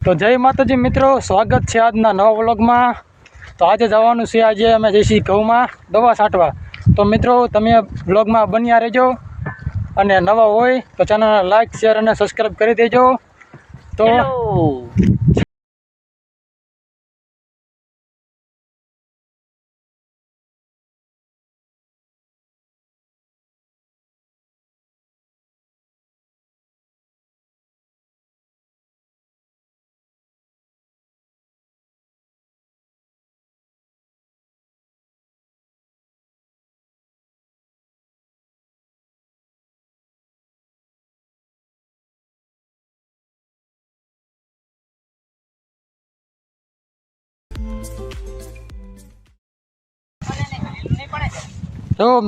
તો જય માતાજી મિત્રો, સ્વાગત છે આજના નવા વ્લોગમાં। તો આજે જવાનું છે, આજે અમે જઈશું ઘઉંમાં દવા છાંટવા। તો મિત્રો તમે વ્લોગમાં બન્યા રહેજો અને નવા હોય તો ચેનલને લાઈક શેર અને સબસ્ક્રાઈબ કરી દેજો। તો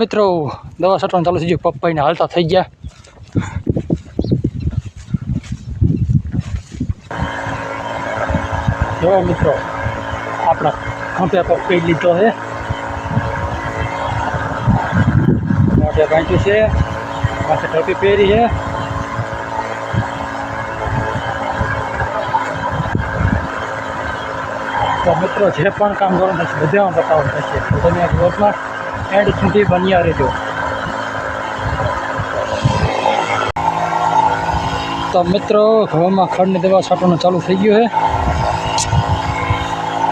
મિત્રો દવા છાંટવાનું ચાલુ થઈ ગયું। પપ્પાને હાલતા થઈ ગયા। જો મિત્રો આપણા ખંભે પપ્પી લીધો છે, મોઢે બાંધ્યું છે, માથે ટોપી પહેરી છે। તો મિત્રો જે પણ કામ કરવાનું થશે બધામાં બતાવવાનું થશે, તો તમે બ્લોગમાં એન્ડ સુધી બન્યા રહેજો। તો મિત્રો ઘઉંમાં ખડની દવા છાંટવાનું ચાલુ થઈ ગયું છે,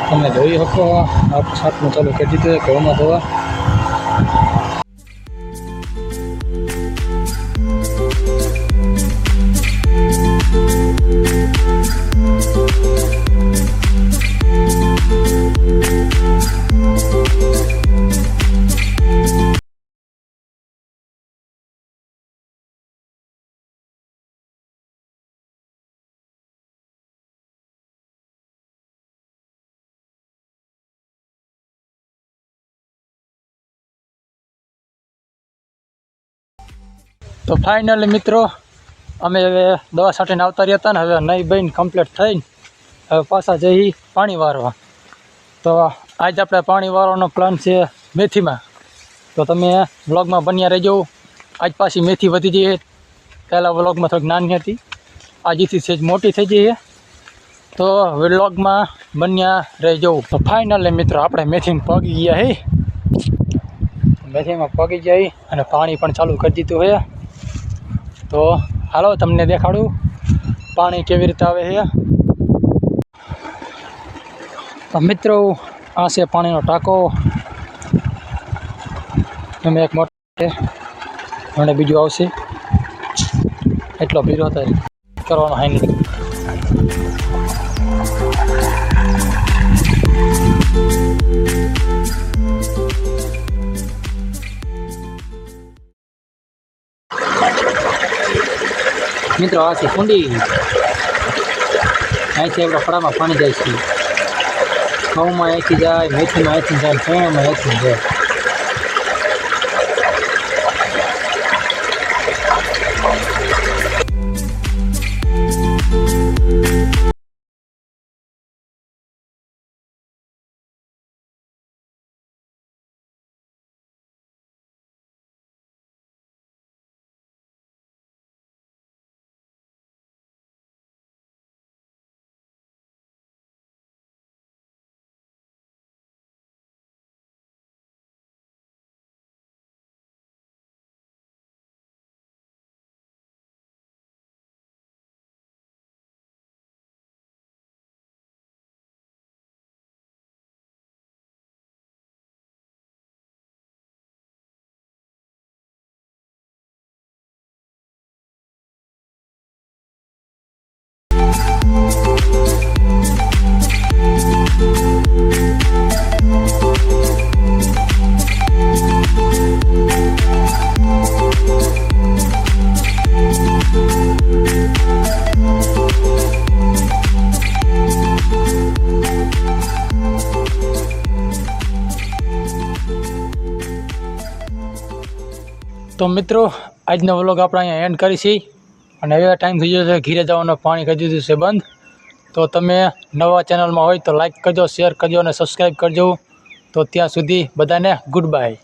તમે જોઈ શકો આપણે છાંટવાનું ચાલુ કરી દીધું છે ઘઉંમાં દવા। તો ફાઇનલી મિત્રો અમે હવે દવા છાંટીને આવતા રહ્યા હતા ને, હવે નહીં બહીને કમ્પ્લીટ થઈને હવે પાછા જઈ પાણી વારવા। તો આજ આપણે પાણી વારવાનો પ્લાન છે મેથીમાં, તો તમે વ્લોગમાં બન્યા રહેજો। આજ પાછી મેથી વધી જઈએ, પહેલાં વ્લોગમાં થોડીક નાની હતી, આજથી સેજ મોટી થઈ જઈએ, તો વ્લોગમાં બન્યા રહેજો। તો ફાઇનલી મિત્રો આપણે મેથીમાં પગી ગયા હે, મેથીમાં પગી જઈ અને પાણી પણ ચાલુ કરી દીધું છે। તો હાલો તમને દેખાડું પાણી કેવી રીતે આવે છે। તો મિત્રો આ છે પાણીનો ટાંકો, એમાં એક મોટો છે અને બીજું આવશે, એટલો ભીરો થાય કરવાનો હાઈ નહીં। મિત્રો આ છે કુંડી, અહીંથી આપણા ફળામાં પાણી જાય છે, ઘઉંમાં અહીંથી જાય, મેથીમાં અહીંથી જાય, ચણામાં અહીંથી જાય। તો મિત્રો આજનો વ્લોગ આપણે અહીંયા એન્ડ કરીશી, અને હવે ટાઈમ થઈ ગયો છે ઘીરે જવાનો, પાણી કરી દીધું છે બંધ। તો તમે નવા ચેનલમાં હોય તો લાઈક કરજો, શેર કરજો અને સબસ્ક્રાઈબ કરજો। તો ત્યાં સુધી બધાને ગુડ બાય।